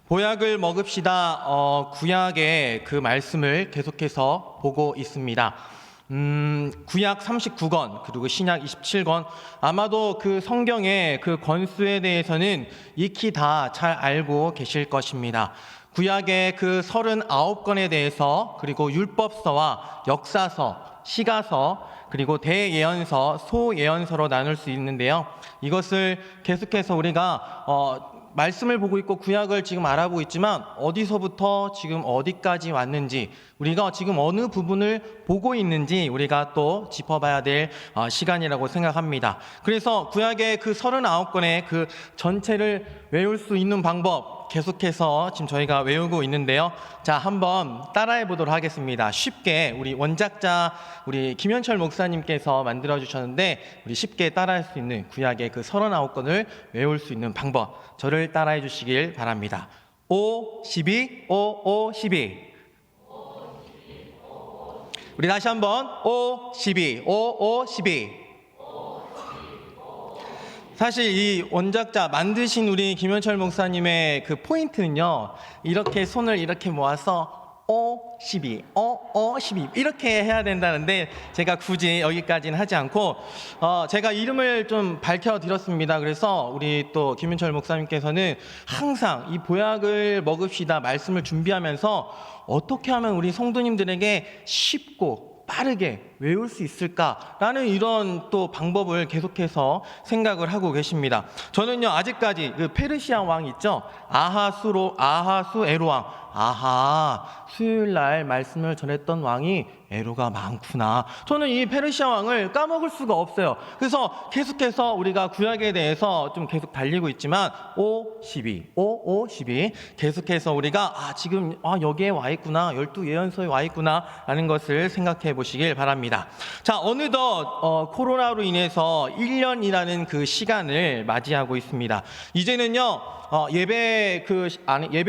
보약을 먹읍시다. 구약의 그 말씀을 계속해서 보고 있습니다. 구약 39권 그리고 신약 27권, 아마도 그 성경의 그 권수에 대해서는 익히 다 잘 알고 계실 것입니다. 구약의 그 39권에 대해서, 그리고 율법서와 역사서, 시가서, 그리고 대예언서, 소예언서로 나눌 수 있는데요. 이것을 계속해서 우리가 말씀을 보고 있고 구약을 지금 알아보고 있지만, 어디서부터 지금 어디까지 왔는지, 우리가 지금 어느 부분을 보고 있는지 우리가 또 짚어봐야 될 시간이라고 생각합니다. 그래서 구약의 그 39권의 그 전체를 외울 수 있는 방법 계속해서 지금 저희가 외우고 있는데요. 자, 한번 따라해 보도록 하겠습니다. 쉽게 우리 원작자 우리 김현철 목사님께서 만들어 주셨는데, 우리 쉽게 따라할 수 있는 구약의 그 39권을 외울 수 있는 방법, 저를 따라해 주시길 바랍니다. 5, 12, 5, 5, 12. 우리 다시 한번 5, 12, 5, 5, 12. 사실 이 원작자 만드신 우리 김현철 목사님의 그 포인트는요, 이렇게 손을 이렇게 모아서 5, 12, 12 이렇게 해야 된다는데, 제가 굳이 여기까지는 하지 않고 제가 이름을 좀 밝혀드렸습니다. 그래서 우리 또 김현철 목사님께서는 항상 이 보약을 먹읍시다 말씀을 준비하면서 어떻게 하면 우리 성도님들에게 쉽고 빠르게 외울 수 있을까라는 이런 또 방법을 계속해서 생각을 하고 계십니다. 저는요, 아직까지 그 페르시아 왕 있죠? 아하수에로 왕. 아하, 수요일 날 말씀을 전했던 왕이 에로가 많구나. 저는 이 페르시아 왕을 까먹을 수가 없어요. 그래서 계속해서 우리가 구약에 대해서 좀 계속 달리고 있지만 5, 12, 5, 5, 12 계속해서 우리가 지금 여기에 와 있구나, 12예언서에 와 있구나 라는 것을 생각해 보시길 바랍니다. 자, 어느덧 코로나로 인해서 1년이라는 그 시간을 맞이하고 있습니다. 이제는요, 예배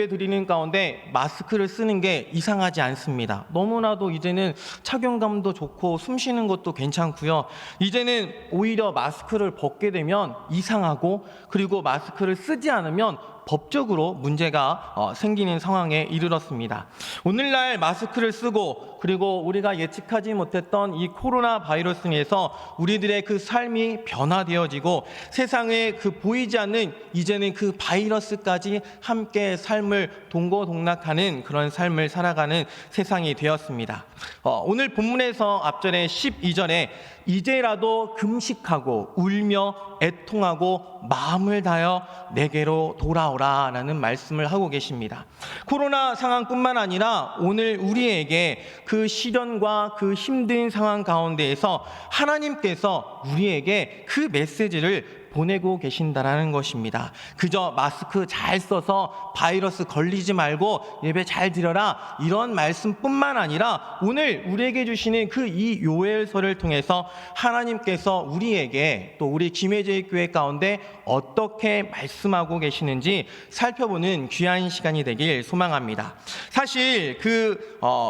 드리는 가운데 마스크를 쓰는 게 이상하지 않습니다. 너무나도 이제는 착용감도 좋고 숨 쉬는 것도 괜찮고요. 이제는 오히려 마스크를 벗게 되면 이상하고, 그리고 마스크를 쓰지 않으면 법적으로 문제가 생기는 상황에 이르렀습니다. 오늘날 마스크를 쓰고, 그리고 우리가 예측하지 못했던 이 코로나 바이러스에서 우리들의 그 삶이 변화되어지고, 세상에 그 보이지 않는 이제는 그 바이러스까지 함께 삶을 동고동락하는 그런 삶을 살아가는 세상이 되었습니다. 오늘 본문에서 앞절에 12절에 이제라도 금식하고 울며 애통하고 마음을 다하여 내게로 돌아오라 라는 말씀을 하고 계십니다. 코로나 상황뿐만 아니라 오늘 우리에게 그 시련과 그 힘든 상황 가운데에서 하나님께서 우리에게 그 메시지를 보내고 계신다라는 것입니다. 그저 마스크 잘 써서 바이러스 걸리지 말고 예배 잘 드려라, 이런 말씀뿐만 아니라 오늘 우리에게 주시는 그 이 요엘서를 통해서 하나님께서 우리에게, 또 우리 김혜제교회 가운데 어떻게 말씀하고 계시는지 살펴보는 귀한 시간이 되길 소망합니다. 사실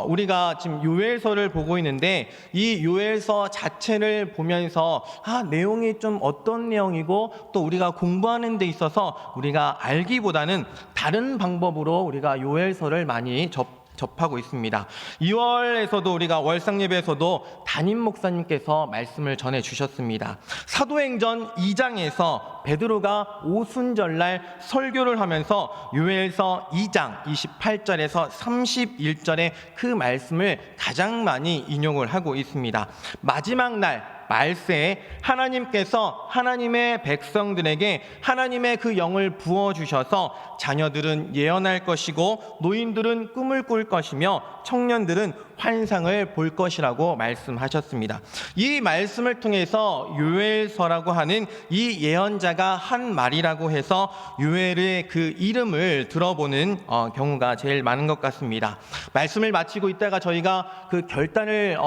우리가 지금 요엘서를 보고 있는데, 이 요엘서 자체를 보면서 내용이 좀 어떤 내용이고, 또 우리가 공부하는 데 있어서 우리가 알기보다는 다른 방법으로 우리가 요엘서를 많이 접하고 있습니다. 2월에서도 우리가 월상예배에서도 담임 목사님께서 말씀을 전해 주셨습니다. 사도행전 2장에서 베드로가 오순절날 설교를 하면서 요엘서 2장 28절에서 31절의 그 말씀을 가장 많이 인용을 하고 있습니다. 마지막 날 말세에 하나님께서 하나님의 백성들에게 하나님의 그 영을 부어주셔서 자녀들은 예언할 것이고, 노인들은 꿈을 꿀 것이며, 청년들은 환상을 볼 것이라고 말씀하셨습니다. 이 말씀을 통해서 요엘서라고 하는 이 예언자가 한 말이라고 해서 요엘의 그 이름을 들어보는 경우가 제일 많은 것 같습니다. 말씀을 마치고 있다가 저희가 그 결단의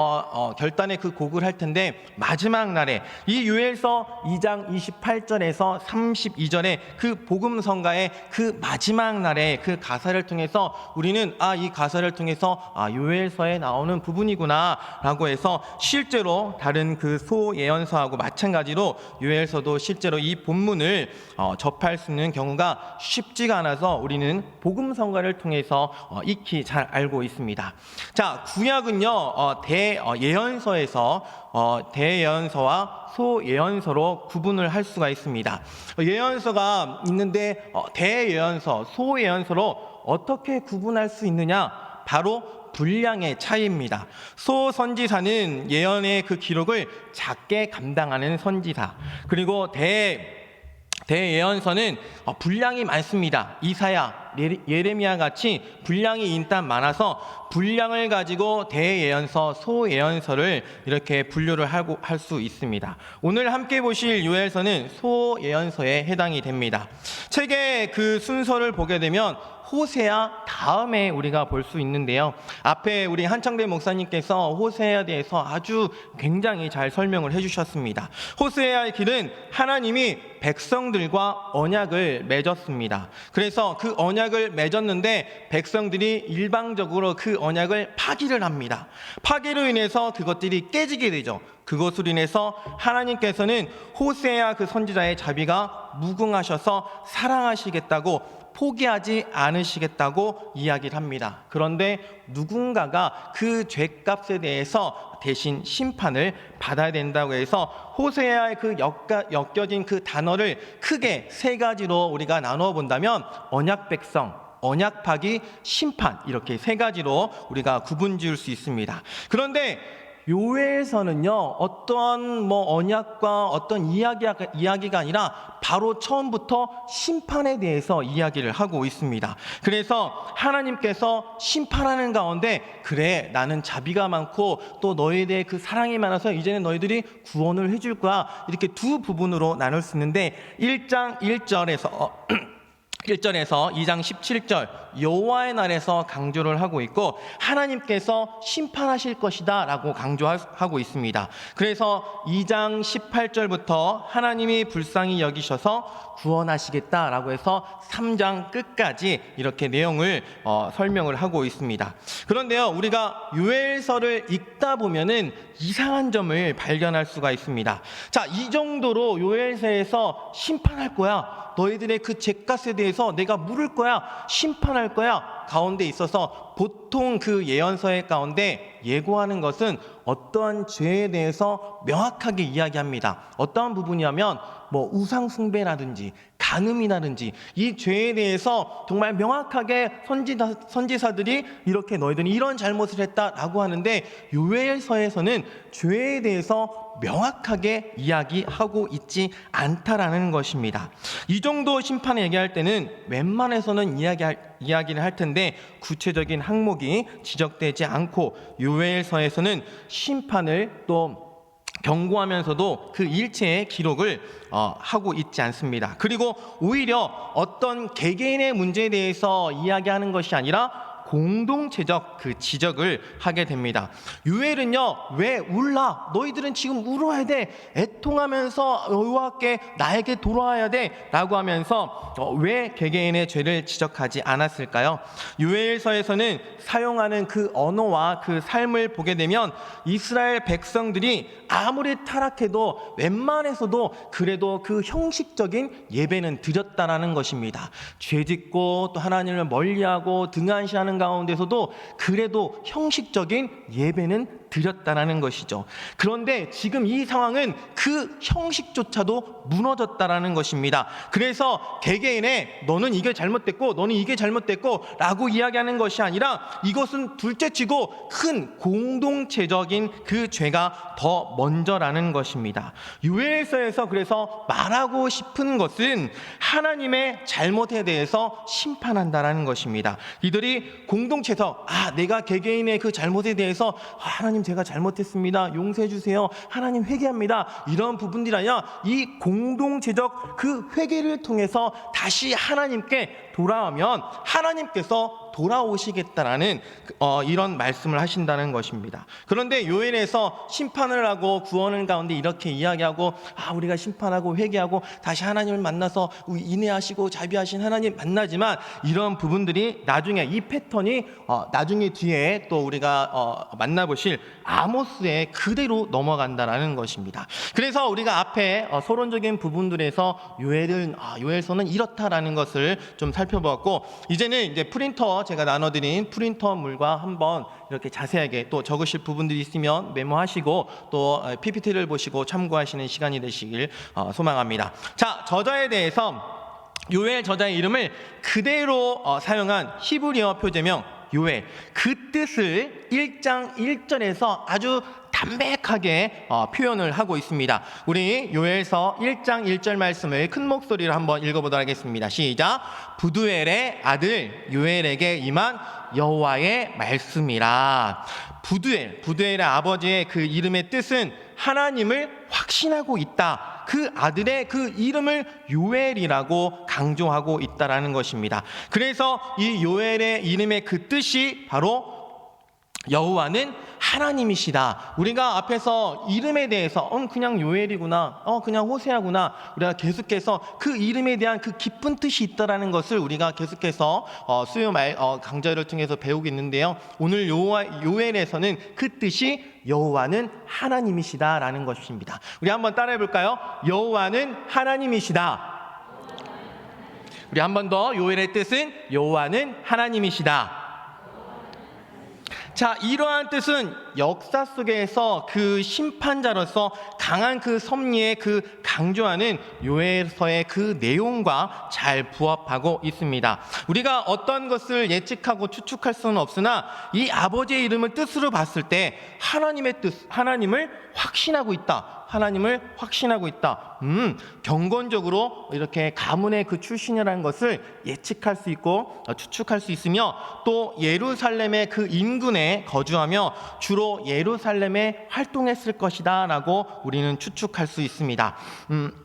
그 곡을 할 텐데, 마지막 날에 이 요엘서 2장 28절에서 32절의 그 복음성가의 그 마지막 날에 그 가사를 통해서 우리는 이 가사를 통해서 요엘서의 나오는 부분이구나라고 해서 실제로 다른 그 소예언서하고 마찬가지로 요엘서도 실제로 이 본문을 접할 수 있는 경우가 쉽지가 않아서 우리는 복음성가를 통해서 익히 잘 알고 있습니다. 자, 구약은요 대예언서에서 대예언서와 소예언서로 구분을 할 수가 있습니다. 예언서가 있는데 대예언서, 소예언서로 어떻게 구분할 수 있느냐? 바로 분량의 차이입니다. 소선지사는 예언의 그 기록을 작게 감당하는 선지사, 그리고 대예언서는 분량이 많습니다. 이사야, 예레미야 같이 분량이 일단 많아서 분량을 가지고 대예언서, 소예언서를 이렇게 분류를 할 수 있습니다. 오늘 함께 보실 요엘서는 소예언서에 해당이 됩니다. 책의 그 순서를 보게 되면 호세아 다음에 우리가 볼 수 있는데요. 앞에 우리 한창대 목사님께서 호세아에 대해서 아주 굉장히 잘 설명을 해주셨습니다. 호세아의 길은 하나님이 백성들과 언약을 맺었습니다. 그래서 그 언약을 맺었는데 백성들이 일방적으로 그 언약을 파기를 합니다. 파기로 인해서 그것들이 깨지게 되죠. 그것으로 인해서 하나님께서는 호세아 그 선지자의 자비가 무궁하셔서 사랑하시겠다고 포기하지 않으시겠다고 이야기를 합니다. 그런데 누군가가 그 죄값에 대해서 대신 심판을 받아야 된다고 해서 호세아의 그 엮여진 그 단어를 크게 세 가지로 우리가 나누어 본다면 언약 백성, 언약 파기, 심판, 이렇게 세 가지로 우리가 구분 지을 수 있습니다. 그런데 요엘서는요 어떤 언약과 어떤 이야기가 아니라 바로 처음부터 심판에 대해서 이야기를 하고 있습니다. 그래서 하나님께서 심판하는 가운데 그래 나는 자비가 많고 또 너희에 대해 그 사랑이 많아서 이제는 너희들이 구원을 해줄 거야, 이렇게 두 부분으로 나눌 수 있는데 1장 1절에서 2장 17절 여호와의 날에서 강조를 하고 있고 하나님께서 심판하실 것이다 라고 강조하고 있습니다. 그래서 2장 18절부터 하나님이 불쌍히 여기셔서 구원하시겠다라고 해서 3장 끝까지 이렇게 내용을 설명을 하고 있습니다. 그런데요 우리가 요엘서를 읽다 보면은 이상한 점을 발견할 수가 있습니다. 자, 이 정도로 요엘서에서 심판할 거야, 너희들의 그 죄값에 대해서 내가 물을 거야, 심판할 거야 가운데 있어서 보통 그 예언서의 가운데 예고하는 것은 어떠한 죄에 대해서 명확하게 이야기합니다. 어떠한 부분이냐면 우상 숭배라든지 간음이라든지 이 죄에 대해서 정말 명확하게 선지사들이 이렇게 너희들이 이런 잘못을 했다라고 하는데 요엘서에서는 죄에 대해서 명확하게 이야기하고 있지 않다라는 것입니다. 이 정도 심판을 얘기할 때는 웬만해서는 이야기를 할 텐데 구체적인 항목이 지적되지 않고 요엘서에서는 심판을 또 경고하면서도 그 일체의 기록을 하고 있지 않습니다. 그리고 오히려 어떤 개개인의 문제에 대해서 이야기하는 것이 아니라 공동체적 그 지적을 하게 됩니다. 요엘은요 왜 울라? 너희들은 지금 울어야 돼. 애통하면서 여호와께 나에게 돌아와야 돼 라고 하면서 왜 개개인의 죄를 지적하지 않았을까요? 요엘서에서는 사용하는 그 언어와 그 삶을 보게 되면 이스라엘 백성들이 아무리 타락해도 웬만해서도 그래도 그 형식적인 예배는 드렸다라는 것입니다. 죄짓고 또 하나님을 멀리하고 등한시하는 가운데서도 그래도 형식적인 예배는 드렸다라는 것이죠. 그런데 지금 이 상황은 그 형식조차도 무너졌다라는 것입니다. 그래서 개개인의 너는 이게 잘못됐고 너는 이게 잘못됐고 라고 이야기하는 것이 아니라 이것은 둘째치고 큰 공동체적인 그 죄가 더 먼저라는 것입니다. 요엘서에서 그래서 말하고 싶은 것은 하나님의 잘못에 대해서 심판한다라는 것입니다. 이들이 공동체에서 내가 개개인의 그 잘못에 대해서 하나님 제가 잘못했습니다, 용서해 주세요, 하나님 회개합니다, 이런 부분들이 아니라 이 공동체적 그 회개를 통해서 다시 하나님께 돌아오면 하나님께서 돌아오시겠다라는 이런 말씀을 하신다는 것입니다. 그런데 요엘에서 심판을 하고 구원을 가운데 이렇게 이야기하고 우리가 심판하고 회개하고 다시 하나님을 만나서 인내하시고 자비하신 하나님 만나지만 이런 부분들이 나중에 이 패턴이 나중에 뒤에 또 우리가 만나보실 아모스에 그대로 넘어간다라는 것입니다. 그래서 우리가 앞에 서론적인 부분들에서 요엘서는 이렇다라는 것을 좀 살펴보았고, 이제는 이제 프린터 제가 나눠드린 프린터물과 한번 이렇게 자세하게 또 적으실 부분들이 있으면 메모하시고 또 PPT를 보시고 참고하시는 시간이 되시길 소망합니다. 자, 저자에 대해서 요엘 저자의 이름을 그대로 사용한 히브리어 표제명 요엘, 그 뜻을 1장 1절에서 아주 담백하게 표현을 하고 있습니다. 우리 요엘서 1장 1절 말씀을 큰 목소리로 한번 읽어보도록 하겠습니다. 시작. 부두엘의 아들 요엘에게 임한 여호와의 말씀이라. 부두엘의 아버지의 그 이름의 뜻은 하나님을 확신하고 있다. 그 아들의 그 이름을 요엘이라고 강조하고 있다라는 것입니다. 그래서 이 요엘의 이름의 그 뜻이 바로 여호와는 하나님이시다. 우리가 앞에서 이름에 대해서 그냥 요엘이구나, 그냥 호세아구나, 우리가 계속해서 그 이름에 대한 그 깊은 뜻이 있다라는 것을 우리가 계속해서 수요 강좌를 통해서 배우고 있는데요. 오늘 요엘에서는 그 뜻이 여호와는 하나님이시다라는 것입니다. 우리 한번 따라해 볼까요? 여호와는 하나님이시다. 우리 한 번 더, 요엘의 뜻은 여호와는 하나님이시다. 자, 이러한 뜻은 역사 속에서 그 심판자로서 강한 그 섭리에 그 강조하는 요엘서의 그 내용과 잘 부합하고 있습니다. 우리가 어떤 것을 예측하고 추측할 수는 없으나 이 아버지의 이름을 뜻으로 봤을 때 하나님의 뜻, 하나님을 확신하고 있다. 하나님을 확신하고 있다. 경건적으로 이렇게 가문의 그 출신이라는 것을 예측할 수 있고 추측할 수 있으며, 또 예루살렘의 그 인근에 거주하며 주로 예루살렘에 활동했을 것이다 라고 우리는 추측할 수 있습니다.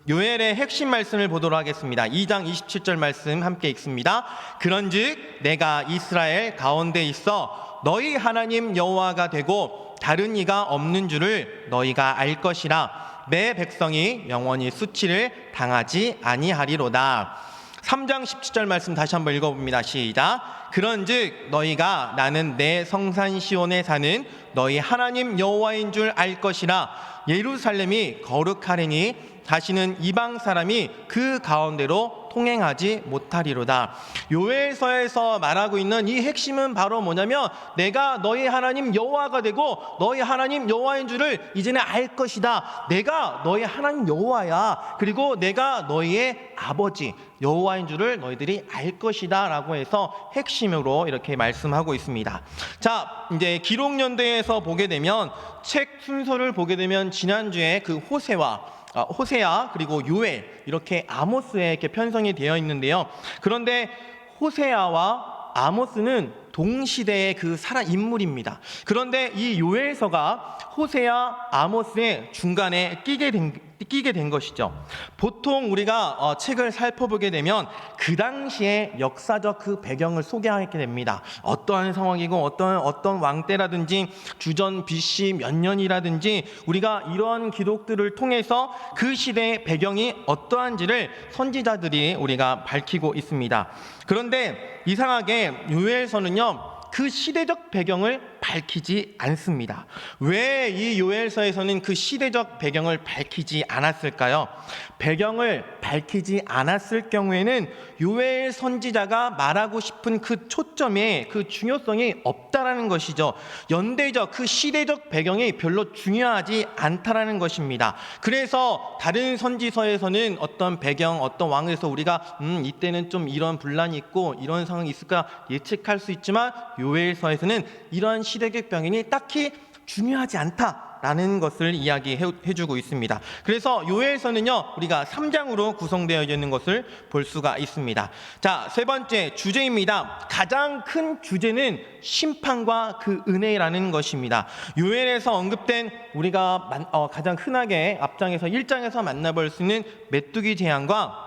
요엘의 핵심 말씀을 보도록 하겠습니다. 2장 27절 말씀 함께 읽습니다. 그런즉 내가 이스라엘 가운데 있어 너희 하나님 여호와가 되고 다른 이가 없는 줄을 너희가 알 것이라. 내 백성이 영원히 수치를 당하지 아니하리로다. 3장 17절 말씀 다시 한번 읽어봅니다. 시작. 그런즉 너희가 나는 내 성산 시온에 사는 너희 하나님 여호와인 줄 알 것이라. 예루살렘이 거룩하리니 다시는 이방 사람이 그 가운데로 통행하지 못하리로다. 요엘서에서 말하고 있는 이 핵심은 바로 뭐냐면, 내가 너희 하나님 여호와가 되고 너희 하나님 여호와인 줄을 이제는 알 것이다. 내가 너희 하나님 여호와야. 그리고 내가 너희의 아버지 여호와인 줄을 너희들이 알 것이다 라고 해서 핵심으로 이렇게 말씀하고 있습니다. 자, 이제 기록 연대에서 보게 되면, 책 순서를 보게 되면 지난주에 그 호세아 그리고 요엘, 이렇게 아모스에 이렇게 편성이 되어 있는데요. 그런데 호세아와 아모스는 동시대의 그 인물입니다. 그런데 이 요엘서가 호세아, 아모스의 중간에 끼게 된 것이죠. 보통 우리가 책을 살펴보게 되면 그 당시의 역사적 그 배경을 소개하게 됩니다. 어떠한 상황이고 어떤 왕 때라든지 주전 BC 몇 년이라든지 우리가 이러한 기록들을 통해서 그 시대의 배경이 어떠한지를 선지자들이 우리가 밝히고 있습니다. 그런데 이상하게 요엘서는요, 그 시대적 배경을 밝히지 않습니다. 왜 이 요엘서에서는 그 시대적 배경을 밝히지 않았을까요? 배경을 밝히지 않았을 경우에는 요엘 선지자가 말하고 싶은 그 초점에 그 중요성이 없다라는 것이죠. 연대적 그 시대적 배경이 별로 중요하지 않다라는 것입니다. 그래서 다른 선지서에서는 어떤 배경, 어떤 왕에서 우리가 이때는 좀 이런 분란이 있고 이런 상황이 있을까 예측할 수 있지만, 요엘서에서는 이러한 시대적 배경이 딱히 중요하지 않다라는 것을 이야기해주고 있습니다. 그래서 요엘서는요, 우리가 3장으로 구성되어 있는 것을 볼 수가 있습니다. 자, 세 번째 주제입니다. 가장 큰 주제는 심판과 그 은혜라는 것입니다. 요엘에서 언급된 우리가 가장 흔하게 앞장에서 1장에서 만나볼 수 있는 메뚜기 재앙과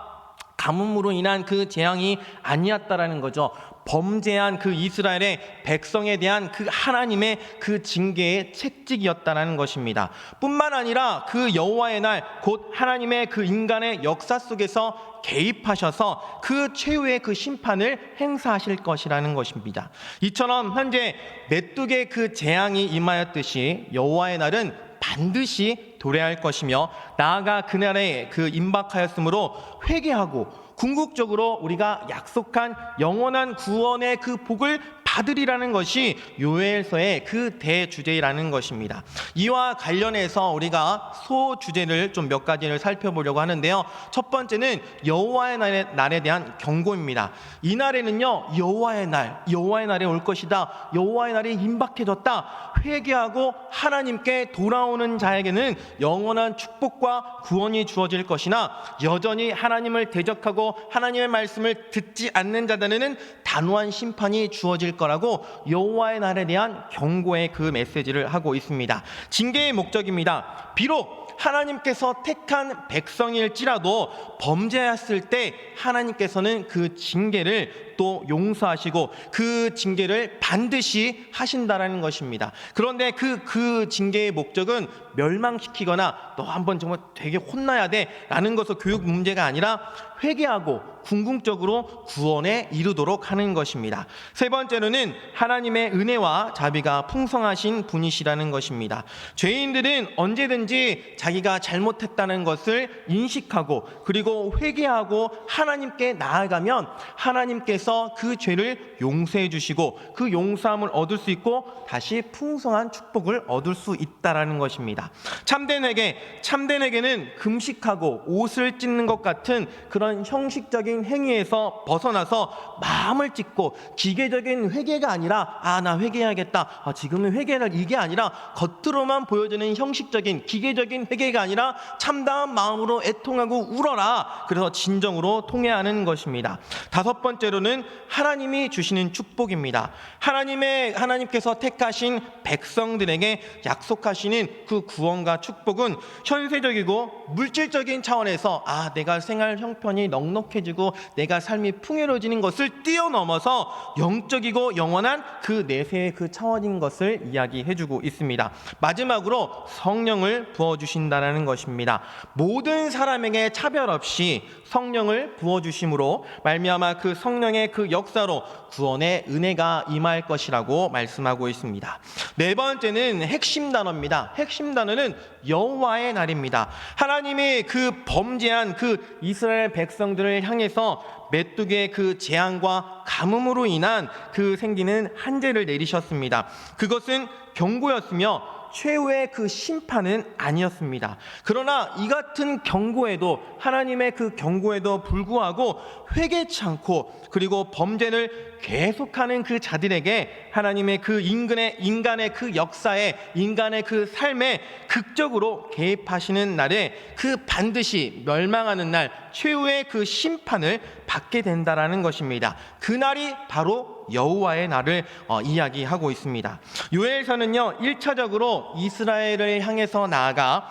가뭄으로 인한 그 재앙이 아니었다라는 거죠. 범죄한 그 이스라엘의 백성에 대한 그 하나님의 그 징계의 채찍이었다라는 것입니다. 뿐만 아니라 그 여호와의 날, 곧 하나님의 그 인간의 역사 속에서 개입하셔서 그 최후의 그 심판을 행사하실 것이라는 것입니다. 이처럼 현재 메뚜기의 그 재앙이 임하였듯이 여호와의 날은 반드시 도래할 것이며, 나아가 그날에 그 임박하였으므로 회개하고 궁극적으로 우리가 약속한 영원한 구원의 그 복을 받으리라는 것이 요엘서의 그 대주제라는 것입니다. 이와 관련해서 우리가 소주제를 좀 몇 가지를 살펴보려고 하는데요. 첫 번째는 여호와의 날에 대한 경고입니다. 이 날에는요, 여호와의 날에 올 것이다. 여호와의 날이 임박해졌다. 회개하고 하나님께 돌아오는 자에게는 영원한 축복과 구원이 주어질 것이나, 여전히 하나님을 대적하고 하나님의 말씀을 듣지 않는 자들에는 단호한 심판이 주어질 거라고 여호와의 날에 대한 경고의 그 메시지를 하고 있습니다. 징계의 목적입니다. 비록 하나님께서 택한 백성일지라도 범죄했을 때 하나님께서는 그 징계를 또 용서하시고 그 징계를 반드시 하신다라는 것입니다. 그런데 그 징계의 목적은 멸망시키거나 너 한번 정말 되게 혼나야 돼 라는 것은 교육 문제가 아니라 회개하고 궁극적으로 구원에 이르도록 하는 것입니다. 세 번째로는 하나님의 은혜와 자비가 풍성하신 분이시라는 것입니다. 죄인들은 언제든지 자기가 잘못했다는 것을 인식하고 그리고 회개하고 하나님께 나아가면 하나님께서 그 죄를 용서해 주시고 그 용서함을 얻을 수 있고 다시 풍성한 축복을 얻을 수 있다라는 것입니다. 참된 회개는 금식하고 옷을 찢는 것 같은 그런 형식적인 행위에서 벗어나서 마음을 찢고 기계적인 회개가 아니라 나 회개해야겠다. 지금은 회개를 이게 아니라 겉으로만 보여지는 형식적인 기계적인 회개가 아니라 참다운 마음으로 애통하고 울어라. 그래서 진정으로 통회하는 것입니다. 다섯 번째로는 하나님이 주시는 축복입니다. 하나님께서 택하신 백성들에게 약속하시는 그 구원과 축복은 현세적이고 물질적인 차원에서 내가 생활 형편이 넉넉해지고 내가 삶이 풍요로워지는 것을 뛰어넘어서 영적이고 영원한 그 내세의 그 차원인 것을 이야기해주고 있습니다. 마지막으로 성령을 부어주신다는 것입니다. 모든 사람에게 차별 없이 성령을 부어주심으로 말미암아 그 성령의 그 역사로 구원의 은혜가 임할 것이라고 말씀하고 있습니다. 네 번째는 핵심 단어입니다. 핵심 단어는 여호와의 날입니다. 하나님이 그 범죄한 그 이스라엘 백성들을 향해서 메뚜기의 그 재앙과 가뭄으로 인한 그 생기는 한재를 내리셨습니다. 그것은 경고였으며 최후의 그 심판은 아니었습니다. 그러나 이 같은 경고에도 하나님의 그 경고에도 불구하고 회개치 않고 그리고 범죄를 계속하는 그 자들에게 하나님의 그 인간의 그 역사에 인간의 그 삶에 극적으로 개입하시는 날에 그 반드시 멸망하는 날 최후의 그 심판을 받게 된다라는 것입니다. 그 날이 바로 여호와의 날을 이야기하고 있습니다. 요엘서는요 1차적으로 이스라엘을 향해서 나아가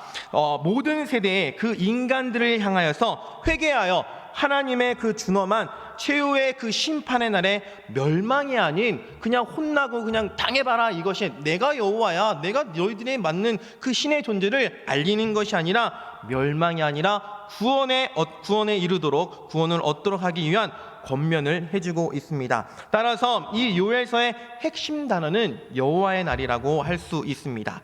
모든 세대의 그 인간들을 향하여서 회개하여 하나님의 그 준엄한 최후의 그 심판의 날에 멸망이 아닌 그냥 혼나고 그냥 당해봐라 이것이 내가 여호와야 내가 너희들에 맞는 그 신의 존재를 알리는 것이 아니라 멸망이 아니라 구원에 이르도록 구원을 얻도록 하기 위한 권면을 해주고 있습니다. 따라서 이 요엘서의 핵심 단어는 여호와의 날이라고 할 수 있습니다.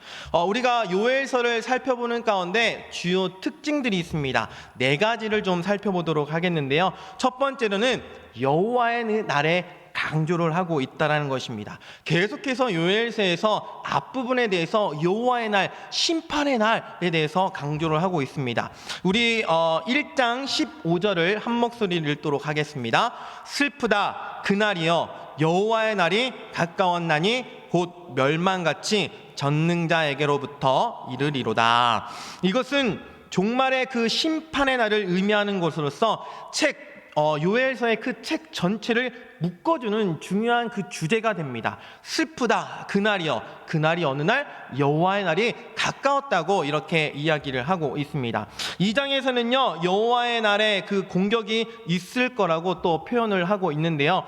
우리가 요엘서를 살펴보는 가운데 주요 특징들이 있습니다. 네 가지를 좀 살펴보도록 하겠는데요. 첫 번째로는 여호와의 날에 강조를 하고 있다는 것입니다. 계속해서 요엘서에서 앞부분에 대해서 여호와의 날, 심판의 날에 대해서 강조를 하고 있습니다. 우리 1장 15절을 한 목소리를 읽도록 하겠습니다. 슬프다 그날이여 여호와의 날이 가까웠나니 곧 멸망같이 전능자에게로부터 이르리로다. 이것은 종말의 그 심판의 날을 의미하는 것으로서 요엘서의 그 책 전체를 묶어주는 중요한 그 주제가 됩니다. 슬프다 그날이여 그날이 어느 날 여호와의 날이 가까웠다고 이렇게 이야기를 하고 있습니다. 2장에서는요 여호와의 날에 그 공격이 있을 거라고 또 표현을 하고 있는데요.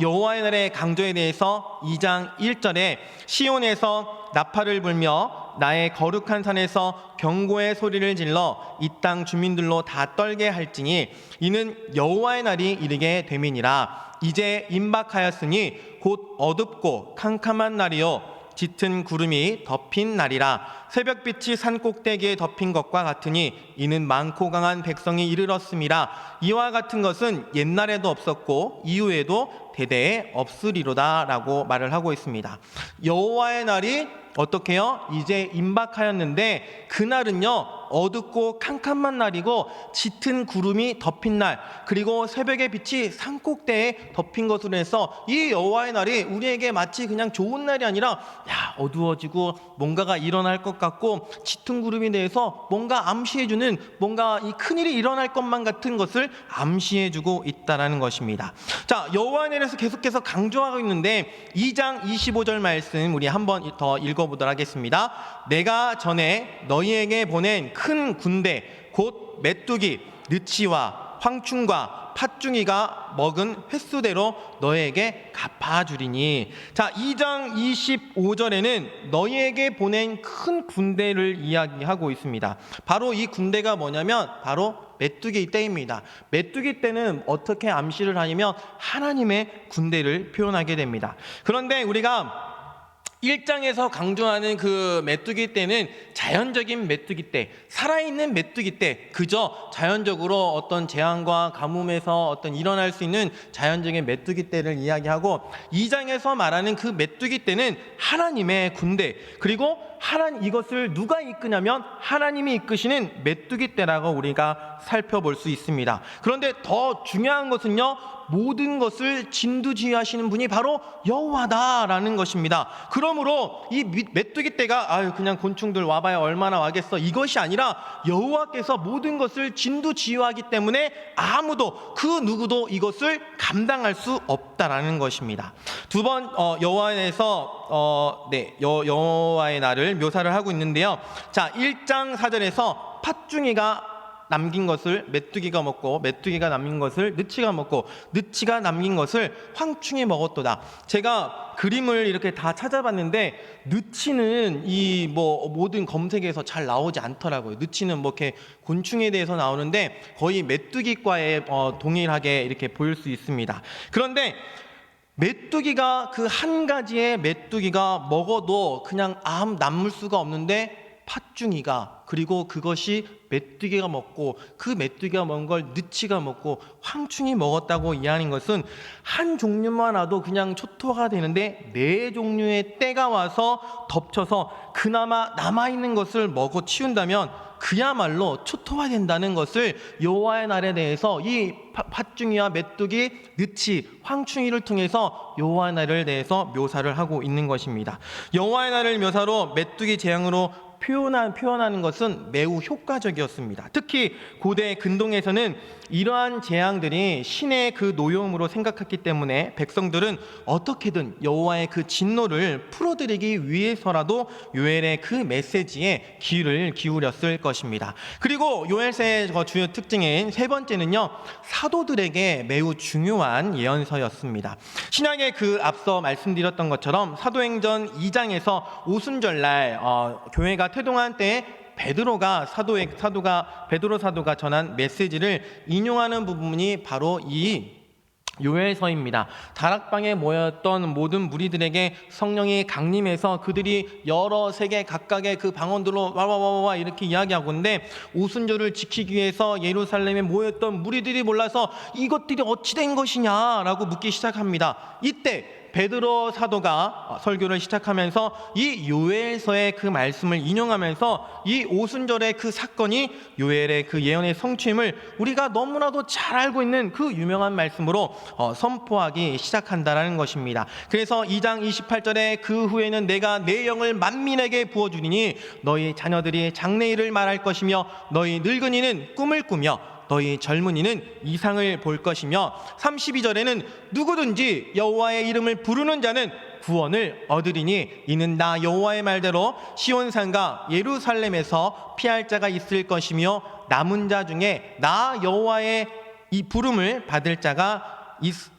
여호와의 날의 강조에 대해서 2장 1절에 시온에서 나팔을 불며 나의 거룩한 산에서 경고의 소리를 질러 이 땅 주민들로 다 떨게 할지니 이는 여호와의 날이 이르게 됨이니라. 이제 임박하였으니 곧 어둡고 캄캄한 날이요 짙은 구름이 덮인 날이라. 새벽빛이 산 꼭대기에 덮인 것과 같으니 이는 많고 강한 백성이 이르렀음이라. 이와 같은 것은 옛날에도 없었고 이후에도 대대에 없으리로다 라고 말을 하고 있습니다. 여호와의 날이 어떻게 해요? 이제 임박하였는데 그날은요 어둡고 캄캄한 날이고 짙은 구름이 덮인 날, 그리고 새벽의 빛이 산꼭대에 덮인 것으로 해서 이 여호와의 날이 우리에게 마치 그냥 좋은 날이 아니라 어두워지고 뭔가가 일어날 것 같고 짙은 구름이 대해서 뭔가 암시해주는, 뭔가 이 큰일이 일어날 것만 같은 것을 암시해주고 있다라는 것입니다. 자, 여호와의 날에서 계속해서 강조하고 있는데 2장 25절 말씀 우리 한번 더 읽어보도록 하겠습니다. 내가 전에 너희에게 보낸 큰 군대 곧 메뚜기, 느치와 황충과 팥중이가 먹은 횟수대로 너에게 갚아주리니. 자, 2장 25절에는 너희에게 보낸 큰 군대를 이야기하고 있습니다. 바로 이 군대가 뭐냐면 바로 메뚜기 떼입니다. 메뚜기 떼는 어떻게 암시를 하냐면 하나님의 군대를 표현하게 됩니다. 그런데 우리가 1장에서 강조하는 그 메뚜기 떼는 자연적인 메뚜기 떼, 살아있는 메뚜기 떼, 그저 자연적으로 어떤 재앙과 가뭄에서 어떤 일어날 수 있는 자연적인 메뚜기 떼를 이야기하고, 2장에서 말하는 그 메뚜기 떼는 하나님의 군대, 그리고 이것을 누가 이끄냐면 하나님이 이끄시는 메뚜기 떼라고 우리가 살펴볼 수 있습니다. 그런데 더 중요한 것은요, 모든 것을 진두지휘하시는 분이 바로 여호와다라는 것입니다. 그러므로 이 메뚜기 떼가 그냥 곤충들 와봐야 얼마나 와겠어, 이것이 아니라 여호와께서 모든 것을 진두지휘하기 때문에 아무도 그 누구도 이것을 감당할 수 없다라는 것입니다. 두 번 여호와에서 여호와의 날을 묘사를 하고 있는데요. 자, 1장 4절에서 팥중이가 남긴 것을 메뚜기가 먹고 메뚜기가 남긴 것을 느치가 먹고 느치가 남긴 것을 황충이 먹었도다. 제가 그림을 이렇게 다 찾아봤는데 느치는 이 모든 검색에서 잘 나오지 않더라고요. 느치는 이렇게 곤충에 대해서 나오는데 거의 메뚜기과에 동일하게 이렇게 보일 수 있습니다. 그런데 메뚜기가 그 한 가지의 메뚜기가 먹어도 그냥 남을 수가 없는데 팥중이가, 그리고 그것이 메뚜기가 먹고 그 메뚜기가 먹은 걸 느치가 먹고 황충이 먹었다고 이해하는 것은 한 종류만 와도 그냥 초토화가 되는데 4종류의 때가 와서 덮쳐서 그나마 남아있는 것을 먹어 치운다면 그야말로 초토화된다는 것을 여호와의 날에 대해서 이 팥중이와 메뚜기, 느치, 황충이를 통해서 여호와의 날을 대해서 묘사를 하고 있는 것입니다. 여호와의 날을 묘사로 메뚜기 재앙으로 표현하는 것은 매우 효과적이었습니다. 특히 고대 근동에서는 이러한 재앙들이 신의 그 노여움으로 생각했기 때문에 백성들은 어떻게든 여호와의 그 진노를 풀어드리기 위해서라도 요엘의 그 메시지에 귀를 기울였을 것입니다. 그리고 요엘서의 주요 특징인 세 번째는요, 사도들에게 매우 중요한 예언서였습니다. 신약에 그 앞서 말씀드렸던 것처럼 사도행전 2장에서 오순절날 교회가 태동한 때에 베드로 사도가 전한 메시지를 인용하는 부분이 바로 이 요엘서입니다. 다락방에 모였던 모든 무리들에게 성령이 강림해서 그들이 여러 세계 각각의 그 방언들로 와와와와 이렇게 이야기하고 있는데, 오순절을 지키기 위해서 예루살렘에 모였던 무리들이 몰라서 이것들이 어찌 된 것이냐라고 묻기 시작합니다. 이때 베드로 사도가 설교를 시작하면서 이 요엘서의 그 말씀을 인용하면서 이 오순절의 그 사건이 요엘의 그 예언의 성취임을 우리가 너무나도 잘 알고 있는 그 유명한 말씀으로 선포하기 시작한다라는 것입니다. 그래서 2장 28절에 그 후에는 내가 내 영을 만민에게 부어주리니 너희 자녀들이 장래일을 말할 것이며 너희 늙은이는 꿈을 꾸며 너희 젊은이는 이상을 볼 것이며, 32절에는 누구든지 여호와의 이름을 부르는 자는 구원을 얻으리니 이는 나 여호와의 말대로 시온산과 예루살렘에서 피할 자가 있을 것이며 남은 자 중에 나 여호와의 이 부름을 받을 자가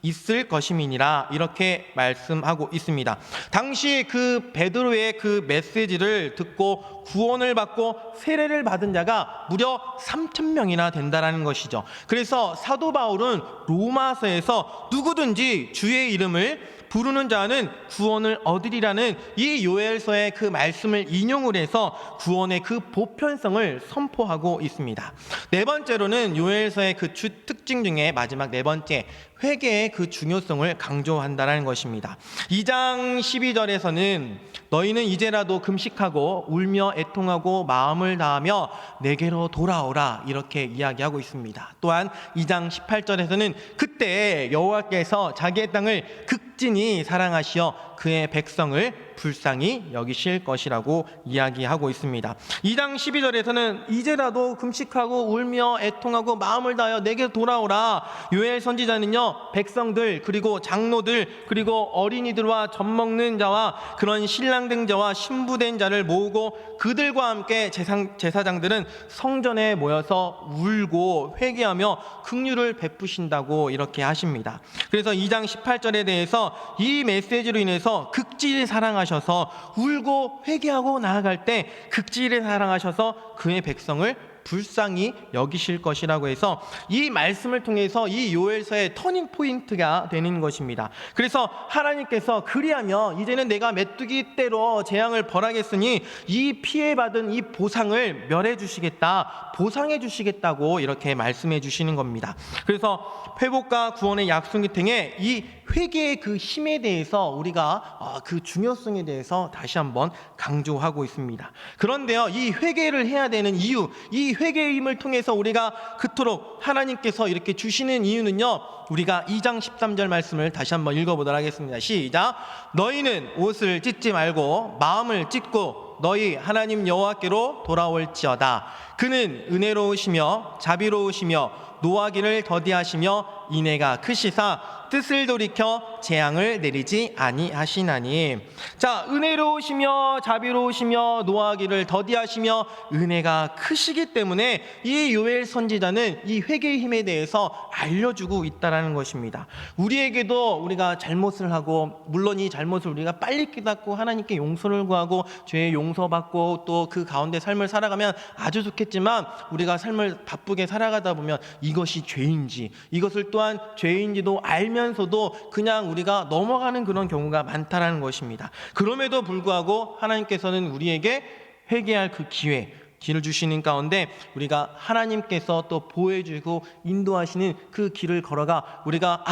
있을 것임이니라. 이렇게 말씀하고 있습니다. 당시 그 베드로의 그 메시지를 듣고 구원을 받고 세례를 받은 자가 무려 3,000명이나 된다라는 것이죠. 그래서 사도 바울은 로마서에서 누구든지 주의 이름을 부르는 자는 구원을 얻으리라는 이 요엘서의 그 말씀을 인용을 해서 구원의 그 보편성을 선포하고 있습니다. 네 번째로는 요엘서의 그 특징 중에 마지막 네 번째, 회개의 그 중요성을 강조한다는 것입니다. 2장 12절에서는 너희는 이제라도 금식하고 울며 애통하고 마음을 다하며 내게로 돌아오라, 이렇게 이야기하고 있습니다. 또한 2장 18절에서는 그때 여호와께서 자기의 땅을 극진히 사랑하시어 그의 백성을 불쌍히 여기실 것이라고 이야기하고 있습니다. 2장 12절에서는 이제라도 금식하고 울며 애통하고 마음을 다하여 내게 돌아오라. 요엘 선지자는요, 백성들 그리고 장로들 그리고 어린이들과 젖 먹는 자와 그런 신랑된 자와 신부된 자를 모으고 그들과 함께 제사장들은 성전에 모여서 울고 회개하며 긍휼을 베푸신다고 이렇게 하십니다. 그래서 2장 18절에 대해서 이 메시지로 인해서 극진히 사랑하셔서 울고 회개하고 나아갈 때 극진히 사랑하셔서 그의 백성을 불쌍히 여기실 것이라고 해서 이 말씀을 통해서 이 요엘서의 터닝 포인트가 되는 것입니다. 그래서 하나님께서 그리하면 이제는 내가 메뚜기 떼로 재앙을 벌하겠으니 이 피해받은 이 보상을 멸해 주시겠다, 보상해 주시겠다고 이렇게 말씀해 주시는 겁니다. 그래서 회복과 구원의 약속이 통해 이 회개의 그 힘에 대해서 우리가 그 중요성에 대해서 다시 한번 강조하고 있습니다. 그런데요, 이 회개를 해야 되는 이유, 이 회개의 힘을 통해서 우리가 그토록 하나님께서 이렇게 주시는 이유는요, 우리가 2장 13절 말씀을 다시 한번 읽어보도록 하겠습니다. 시작. 너희는 옷을 찢지 말고 마음을 찢고 너희 하나님 여호와께로 돌아올지어다. 그는 은혜로우시며 자비로우시며 노하기를 더디하시며 인애가 크시사 뜻을 돌이켜 재앙을 내리지 아니하시나니. 자, 은혜로우시며 자비로우시며 노하기를 더디하시며 은혜가 크시기 때문에 이 요엘 선지자는 이 회개의 힘에 대해서 알려주고 있다라는 것입니다. 우리에게도 우리가 잘못을 하고, 물론 이 잘못을 우리가 빨리 깨닫고 하나님께 용서를 구하고 죄의 용서받고 또 그 가운데 삶을 살아가면 아주 좋겠지만, 우리가 삶을 바쁘게 살아가다 보면 이것이 죄인지, 이것을 또한 죄인지도 알면서도 그냥 우리가 넘어가는 그런 경우가 많다라는 것입니다. 그럼에도 불구하고 하나님께서는 우리에게 회개할 그 길을 주시는 가운데 우리가 하나님께서 또 보호해주고 인도하시는 그 길을 걸어가 우리가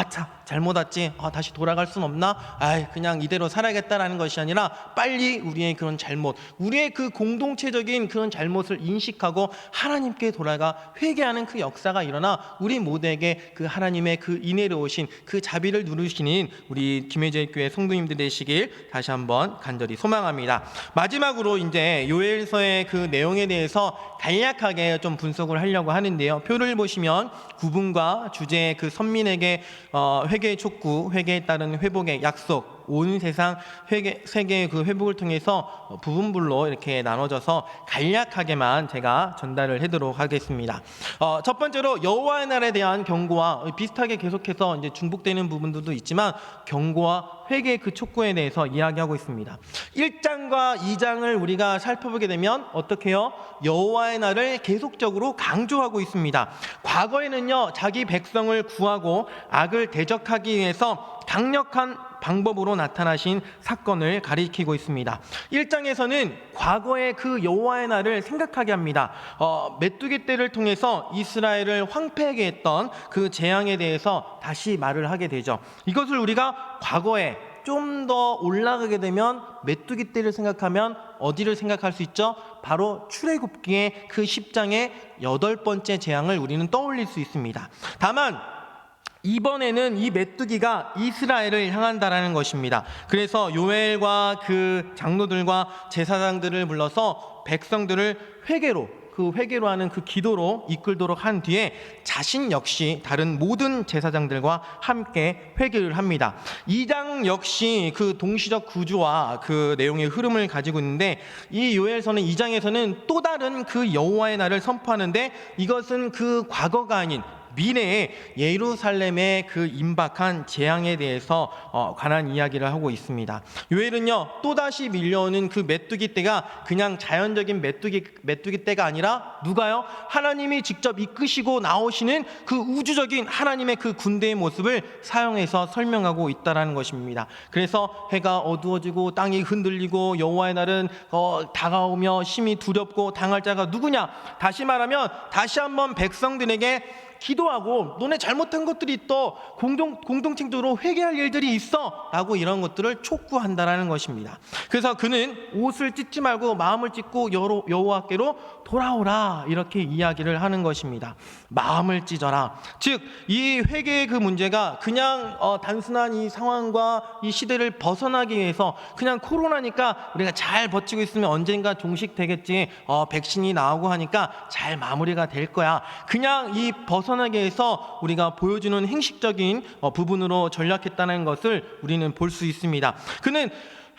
잘못 왔지, 다시 돌아갈 순 없나, 그냥 이대로 살아야겠다라는 것이 아니라 빨리 우리의 그런 잘못, 우리의 그 공동체적인 그런 잘못을 인식하고 하나님께 돌아가 회개하는 그 역사가 일어나 우리 모두에게 그 하나님의 그 인애로우신 그 자비를 누르시는 우리 김혜재 교회 성도님들 되시길 다시 한번 간절히 소망합니다. 마지막으로 이제 요엘서의 그 내용에 대해서 간략하게 좀 분석을 하려고 하는데요. 표를 보시면 구분과 주제의 그 선민에게 회개의 촉구, 회개에 따른 회복의 약속, 온 세상 세계의 그 회복을 통해서 부분별로 이렇게 나눠져서 간략하게만 제가 전달을 해도록 하겠습니다. 첫 번째로 여호와의 날에 대한 경고와 비슷하게 계속해서 이제 중복되는 부분들도 있지만 경고와 회개의 그 촉구에 대해서 이야기하고 있습니다. 1장과 2장을 우리가 살펴보게 되면 어떻게 해요? 여호와의 날을 계속적으로 강조하고 있습니다. 과거에는요, 자기 백성을 구하고 악을 대적하기 위해서 강력한 방법으로 나타나신 사건을 가리키고 있습니다. 1장에서는 과거의 그 여호와의 날을 생각하게 합니다. 메뚜기 떼를 통해서 이스라엘을 황폐하게 했던 그 재앙에 대해서 다시 말을 하게 되죠. 이것을 우리가 과거에 좀 더 올라가게 되면 메뚜기 떼를 생각하면 어디를 생각할 수 있죠? 바로 출애굽기의 그 10장의 8번째 재앙을 우리는 떠올릴 수 있습니다. 다만 이번에는 이 메뚜기가 이스라엘을 향한다라는 것입니다. 그래서 요엘과 그 장로들과 제사장들을 불러서 백성들을 회개로 그 회개로 하는 그 기도로 이끌도록 한 뒤에 자신 역시 다른 모든 제사장들과 함께 회개를 합니다. 2장 역시 그 동시적 구조와 그 내용의 흐름을 가지고 있는데, 이 요엘서는 2장에서는 또 다른 그 여호와의 날을 선포하는데, 이것은 그 과거가 아닌 미래의 예루살렘의 그 임박한 재앙에 대해서 관한 이야기를 하고 있습니다. 요엘은요, 또다시 밀려오는 그 메뚜기 떼가 그냥 자연적인 메뚜기 떼가 아니라 누가요? 하나님이 직접 이끄시고 나오시는 그 우주적인 하나님의 그 군대의 모습을 사용해서 설명하고 있다라는 것입니다. 그래서 해가 어두워지고 땅이 흔들리고 여호와의 날은 다가오며 심히 두렵고 당할 자가 누구냐? 다시 말하면 다시 한번 백성들에게 기도하고 너네 잘못한 것들이 또 공동체적으로 회개할 일들이 있어 라고 이런 것들을 촉구한다라는 것입니다. 그래서 그는 옷을 찢지 말고 마음을 찢고 여호와께로 돌아오라 이렇게 이야기를 하는 것입니다. 마음을 찢어라. 즉 이 회개의 그 문제가 그냥 단순한 이 상황과 이 시대를 벗어나기 위해서 그냥 코로나니까 우리가 잘 버티고 있으면 언젠가 종식되겠지, 백신이 나오고 하니까 잘 마무리가 될 거야, 그냥 이 벗어나기 위해서 우리가 보여주는 행식적인 부분으로 전략했다는 것을 우리는 볼 수 있습니다. 그는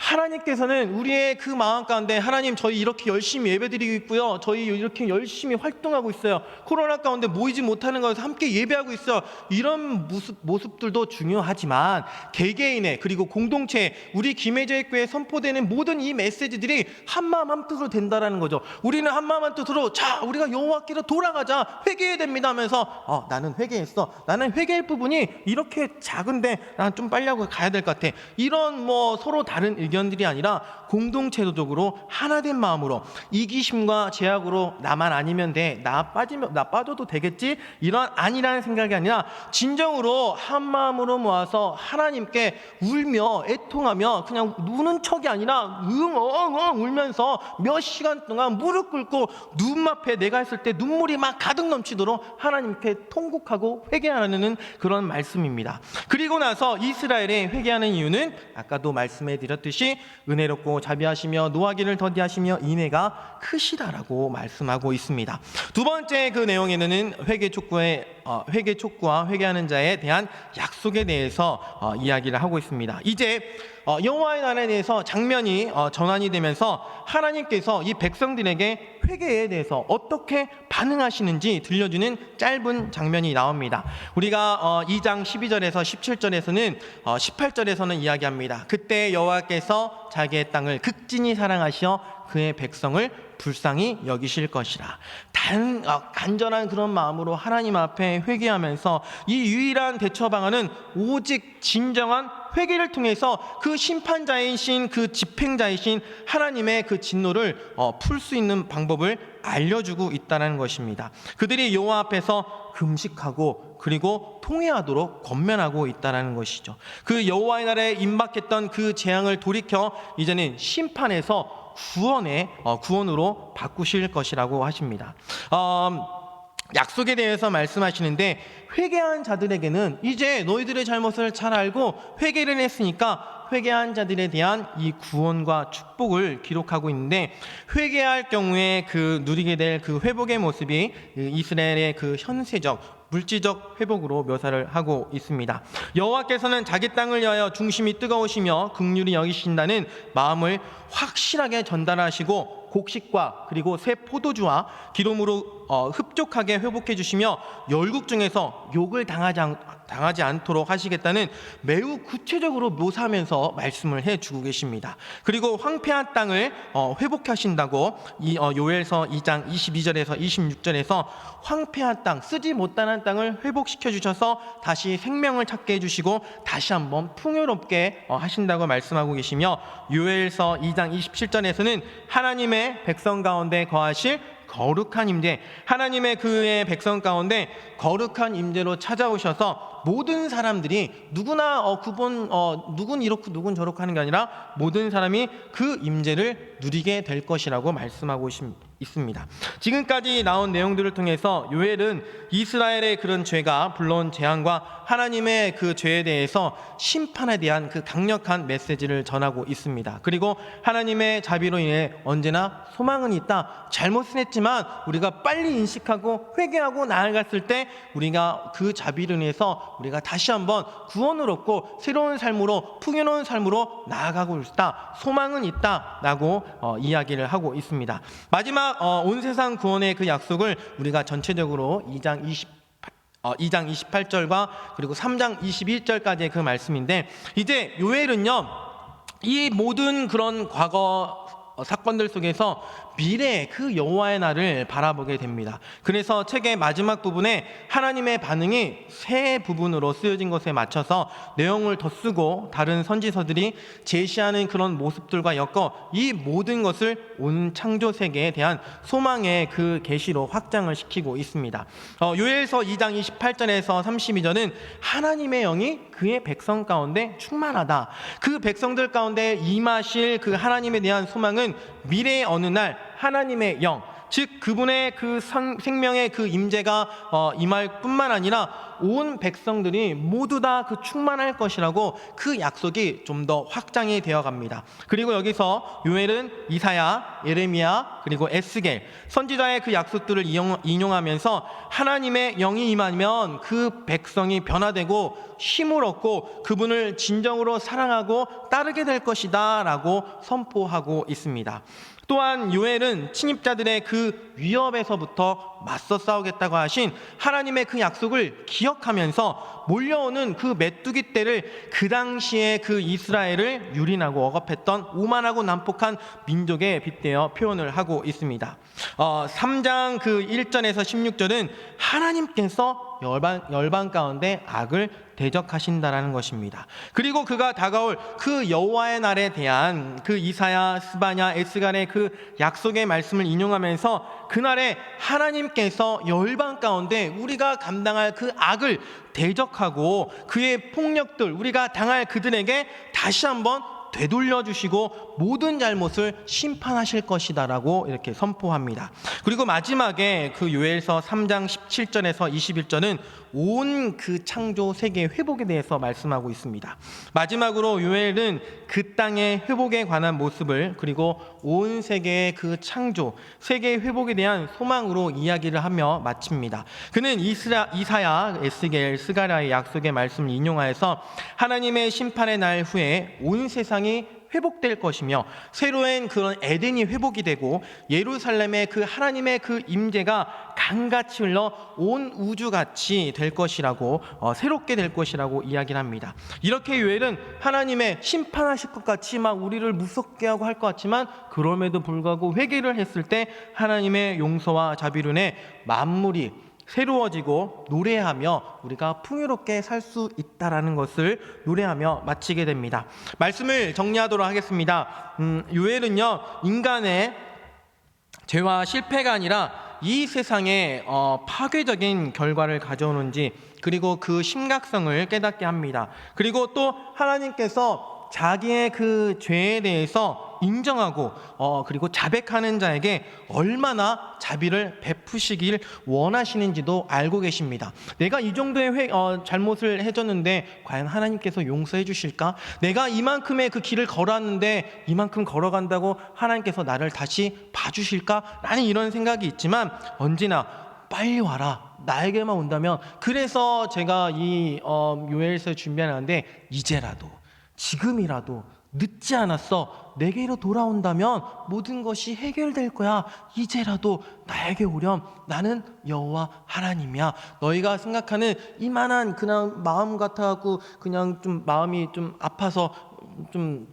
하나님께서는 우리의 그 마음 가운데, 하나님 저희 이렇게 열심히 예배드리고 있고요, 저희 이렇게 열심히 활동하고 있어요, 코로나 가운데 모이지 못하는 것에서 함께 예배하고 있어요, 이런 모습들도 중요하지만 개개인의 그리고 공동체, 우리 김혜재교회에 선포되는 모든 이 메시지들이 한마음 한뜻으로 된다라는 거죠. 우리는 한마음 한뜻으로 자 우리가 여호와께로 돌아가자, 회개해야 됩니다 하면서 나는 회개했어, 나는 회개할 부분이 이렇게 작은데 난 좀 빨리 하고 가야 될 것 같아, 이런 서로 다른 의견들이 아니라 공동체적으로 하나된 마음으로 이기심과 제약으로 나만 아니면 돼, 나 빠져도 되겠지, 이런 아니라는 생각이 아니라 진정으로 한 마음으로 모아서 하나님께 울며 애통하며 그냥 우는 척이 아니라 엉엉 울면서 몇 시간 동안 무릎 꿇고 눈앞에 내가 했을 때 눈물이 막 가득 넘치도록 하나님께 통곡하고 회개하는 그런 말씀입니다. 그리고 나서 이스라엘에 회개하는 이유는 아까도 말씀해 드렸듯이 은혜롭고 자비하시며 노하기를 더디하시며 인애가 크시다라고 말씀하고 있습니다. 두 번째 그 내용에는 회개 촉구와 회개하는 자에 대한 약속에 대해서 이야기를 하고 있습니다. 이제 여호와의 날에 대해서 장면이 전환이 되면서 하나님께서 이 백성들에게 회개에 대해서 어떻게 반응하시는지 들려주는 짧은 장면이 나옵니다. 우리가 2장 12절에서 17절에서는 18절에서는 이야기합니다. 그때 여호와께서 자기의 땅을 극진히 사랑하시어 그의 백성을 불쌍히 여기실 것이라. 간절한 그런 마음으로 하나님 앞에 회개하면서 이 유일한 대처 방안은 오직 진정한 회개를 통해서 그 심판자이신 그 집행자이신 하나님의 그 진노를 풀 수 있는 방법을 알려주고 있다는 것입니다. 그들이 여호와 앞에서 금식하고 그리고 통회하도록 권면하고 있다는 것이죠. 그 여호와의 날에 임박했던 그 재앙을 돌이켜 이제는 심판에서 구원으로 바꾸실 것이라고 하십니다. 약속에 대해서 말씀하시는데, 회개한 자들에게는 이제 너희들의 잘못을 잘 알고 회개를 했으니까 회개한 자들에 대한 이 구원과 축복을 기록하고 있는데, 회개할 경우에 그 누리게 될 그 회복의 모습이 이스라엘의 그 현세적 물질적 회복으로 묘사를 하고 있습니다. 여호와께서는 자기 땅을 위하여 중심이 뜨거우시며 긍휼히 여기신다는 마음을 확실하게 전달하시고 곡식과 그리고 새 포도주와 기름으로 흡족하게 회복해 주시며 열국 중에서 욕을 당하지 않도록 하시겠다는 매우 구체적으로 묘사하면서 말씀을 해주고 계십니다. 그리고 황폐한 땅을 회복하신다고 이 요엘서 2장 22절에서 26절에서 황폐한 땅, 쓰지 못하는 땅을 회복시켜 주셔서 다시 생명을 찾게 해주시고 다시 한번 풍요롭게 하신다고 말씀하고 계시며, 요엘서 2장 27절에서는 하나님의 백성 가운데 거하실 거룩한 임재, 하나님의 그의 백성 가운데 거룩한 임재로 찾아오셔서 모든 사람들이 누구나 누군 이렇고 누군 저렇고 하는 게 아니라 모든 사람이 그 임재를 누리게 될 것이라고 말씀하고 있습니다. 지금까지 나온 내용들을 통해서 요엘은 이스라엘의 그런 죄가 불러온 재앙과 하나님의 그 죄에 대해서 심판에 대한 그 강력한 메시지를 전하고 있습니다. 그리고 하나님의 자비로 인해 언제나 소망은 있다. 잘못은 했지만 우리가 빨리 인식하고 회개하고 나아갔을 때 우리가 그 자비로 인해서 우리가 다시 한번 구원을 얻고 새로운 삶으로 풍요로운 삶으로 나아가고 있다. 소망은 있다라고 이야기를 하고 있습니다. 마지막 온 세상 구원의 그 약속을 우리가 전체적으로 2장 28절과 그리고 3장 21절까지의 그 말씀인데, 이제 요엘은요 이 모든 그런 과거 사건들 속에서 미래 그 여호와의 날을 바라보게 됩니다. 그래서 책의 마지막 부분에 하나님의 반응이 세 부분으로 쓰여진 것에 맞춰서 내용을 더 쓰고 다른 선지서들이 제시하는 그런 모습들과 엮어 이 모든 것을 온 창조 세계에 대한 소망의 그 계시로 확장을 시키고 있습니다. 요엘서 2장 28절에서 32절은 하나님의 영이 그의 백성 가운데 충만하다. 그 백성들 가운데 임하실 그 하나님에 대한 소망은 미래의 어느 날 하나님의 영, 즉 그분의 그 생명의 그 임재가 임할 뿐만 아니라 온 백성들이 모두 다 그 충만할 것이라고 그 약속이 좀 더 확장이 되어 갑니다. 그리고 여기서 요엘은 이사야, 예레미야 그리고 에스겔 선지자의 그 약속들을 인용하면서 하나님의 영이 임하면 그 백성이 변화되고 힘을 얻고 그분을 진정으로 사랑하고 따르게 될 것이다 라고 선포하고 있습니다. 또한 요엘은 침입자들의 그 위협에서부터 맞서 싸우겠다고 하신 하나님의 그 약속을 기억하면서 몰려오는 그 메뚜기 떼를 그 당시에 그 이스라엘을 유린하고 억압했던 오만하고 난폭한 민족에 빗대어 표현을 하고 있습니다. 3장 그 1절에서 16절은 하나님께서 열방 가운데 악을 대적하신다라는 것입니다. 그리고 그가 다가올 그 여호와의 날에 대한 그 이사야, 스바냐, 에스갈의 그 약속의 말씀을 인용하면서 그날에 하나님께서 열방 가운데 우리가 감당할 그 악을 대적하고 그의 폭력들, 우리가 당할 그들에게 다시 한번 되돌려 주시고 모든 잘못을 심판하실 것이다라고 이렇게 선포합니다. 그리고 마지막에 그 요엘서 3장 17절에서 21절은 온 그 창조 세계 회복에 대해서 말씀하고 있습니다. 마지막으로 요엘은 그 땅의 회복에 관한 모습을 그리고 온 세계의 그 창조 세계 회복에 대한 소망으로 이야기를 하며 마칩니다. 그는 이사야, 에스겔, 스가랴의 약속의 말씀을 인용하여서 하나님의 심판의 날 후에 온 세상이 회복될 것이며 새로운 그런 에덴이 회복이 되고 예루살렘의 그 하나님의 그 임재가 강같이 흘러 온 우주같이 될 것이라고 새롭게 될 것이라고 이야기를 합니다. 이렇게 요엘은 하나님의 심판하실 것 같이 막 우리를 무섭게 하고 할 것 같지만 그럼에도 불구하고 회개를 했을 때 하나님의 용서와 자비로 인해 만물이 새로워지고 노래하며 우리가 풍요롭게 살 수 있다라는 것을 노래하며 마치게 됩니다. 말씀을 정리하도록 하겠습니다. 요엘은요 인간의 죄와 실패가 아니라 이 세상에 파괴적인 결과를 가져오는지 그리고 그 심각성을 깨닫게 합니다. 그리고 또 하나님께서 자기의 그 죄에 대해서 인정하고 그리고 자백하는 자에게 얼마나 자비를 베푸시길 원하시는지도 알고 계십니다. 내가 이 정도의 잘못을 해줬는데 과연 하나님께서 용서해 주실까? 내가 이만큼의 그 길을 걸어왔는데 이만큼 걸어간다고 하나님께서 나를 다시 봐주실까? 라는 이런 생각이 있지만 언제나 빨리 와라, 나에게만 온다면. 그래서 제가 이 요엘서 준비하는데 이제라도 지금이라도 늦지 않았어, 내게로 돌아온다면 모든 것이 해결될 거야. 이제라도 나에게 오렴. 나는 여호와 하나님이야. 너희가 생각하는 이만한 그냥 마음 같아갖고 그냥 좀 마음이 좀 아파서 좀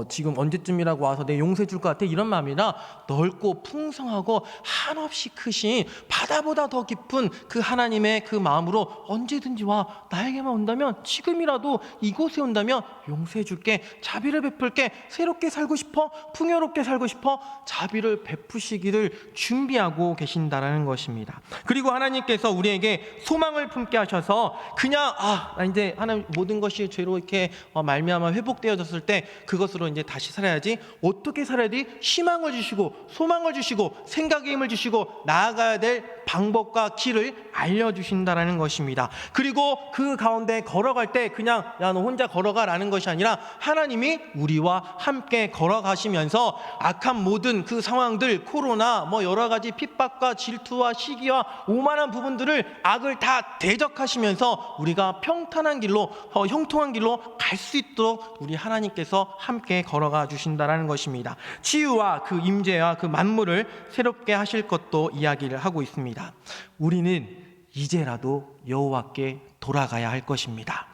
지금 언제쯤이라고 와서 내 용서해 줄 것 같아 이런 마음이 아니라 넓고 풍성하고 한없이 크신 바다보다 더 깊은 그 하나님의 그 마음으로 언제든지 와 나에게만 온다면 지금이라도 이곳에 온다면 용서해 줄게 자비를 베풀게 새롭게 살고 싶어 풍요롭게 살고 싶어 자비를 베푸시기를 준비하고 계신다라는 것입니다. 그리고 하나님께서 우리에게 소망을 품게 하셔서 그냥 나 이제 하나님 모든 것이 죄로 이렇게 말미암아 회복되어졌을 때 그것으로 이제 다시 살아야지 어떻게 살아야 돼? 희망을 주시고 소망을 주시고 생각의 힘을 주시고 나아가야 될 방법과 길을 알려주신다라는 것입니다. 그리고 그 가운데 걸어갈 때 그냥 야 너 혼자 걸어가라는 것이 아니라 하나님이 우리와 함께 걸어가시면서 악한 모든 그 상황들 코로나 여러 가지 핍박과 질투와 시기와 오만한 부분들을 악을 다 대적하시면서 우리가 평탄한 길로 형통한 길로 갈 수 있도록 우리 하나님께서 함께 걸어가 주신다라는 것입니다. 치유와 그 임재와 그 만물을 새롭게 하실 것도 이야기를 하고 있습니다. 우리는 이제라도 여호와께 돌아가야 할 것입니다.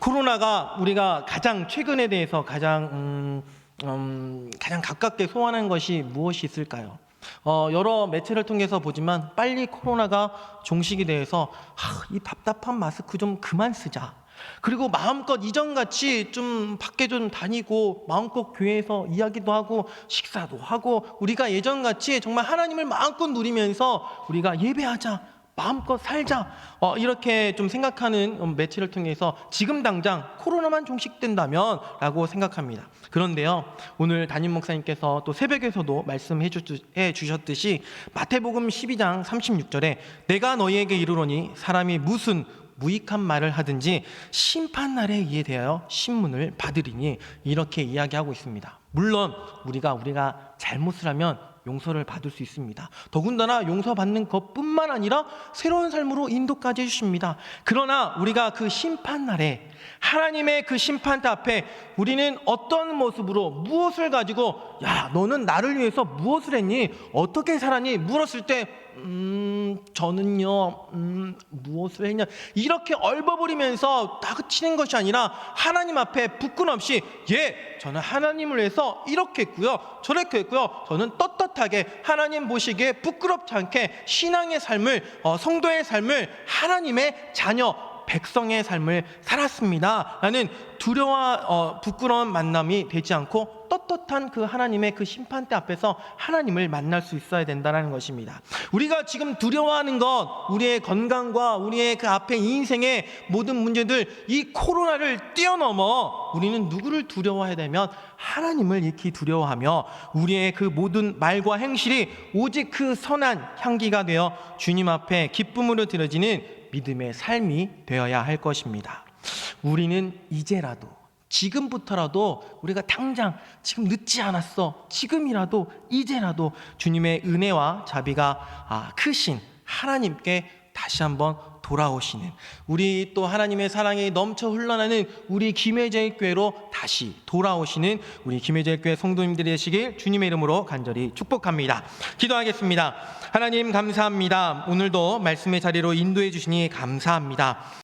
코로나가 우리가 가장 최근에 대해서 가장 가깝게 소환한 것이 무엇이 있을까요? 여러 매체를 통해서 보지만 빨리 코로나가 종식이 돼서 이 답답한 마스크 좀 그만 쓰자. 그리고 마음껏 이전같이 좀 밖에 좀 다니고 마음껏 교회에서 이야기도 하고 식사도 하고 우리가 예전같이 정말 하나님을 마음껏 누리면서 우리가 예배하자 마음껏 살자 이렇게 좀 생각하는 매체를 통해서 지금 당장 코로나만 종식된다면 라고 생각합니다. 그런데요 오늘 담임 목사님께서 또 새벽에서도 말씀해 주셨듯이 마태복음 12장 36절에 내가 너희에게 이르노니 사람이 무슨 무익한 말을 하든지 심판날에 이에 대하여 신문을 받으리니 이렇게 이야기하고 있습니다. 물론 우리가 잘못을 하면 용서를 받을 수 있습니다. 더군다나 용서받는 것뿐만 아니라 새로운 삶으로 인도까지 해주십니다. 그러나 우리가 그 심판날에 하나님의 그 심판대 앞에 우리는 어떤 모습으로 무엇을 가지고 야 너는 나를 위해서 무엇을 했니? 어떻게 살았니? 물었을 때 저는요 무엇을 했냐 이렇게 얼버무리면서 다그치는 것이 아니라 하나님 앞에 부끄럼 없이 저는 하나님을 위해서 이렇게 했고요 저렇게 했고요 저는 떳떳하게 하나님 보시기에 부끄럽지 않게 신앙의 삶을 성도의 삶을 하나님의 자녀 백성의 삶을 살았습니다. 나는 두려워 부끄러운 만남이 되지 않고 떳떳한 그 하나님의 그 심판대 앞에서 하나님을 만날 수 있어야 된다는 것입니다. 우리가 지금 두려워하는 것 우리의 건강과 우리의 그 앞에 인생의 모든 문제들 이 코로나를 뛰어넘어 우리는 누구를 두려워해야 되면 하나님을 익히 두려워하며 우리의 그 모든 말과 행실이 오직 그 선한 향기가 되어 주님 앞에 기쁨으로 드려지는 믿음의 삶이 되어야 할 것입니다. 우리는 이제라도 지금부터라도 우리가 당장 지금 늦지 않았어 지금이라도 이제라도 주님의 은혜와 자비가 크신 하나님께 다시 한번 돌아오시는 우리 또 하나님의 사랑이 넘쳐 흘러나는 우리 김혜제일교회로 다시 돌아오시는 우리 김혜제일교회 성도님들이 되시길 주님의 이름으로 간절히 축복합니다. 기도하겠습니다. 하나님 감사합니다. 오늘도 말씀의 자리로 인도해 주시니 감사합니다.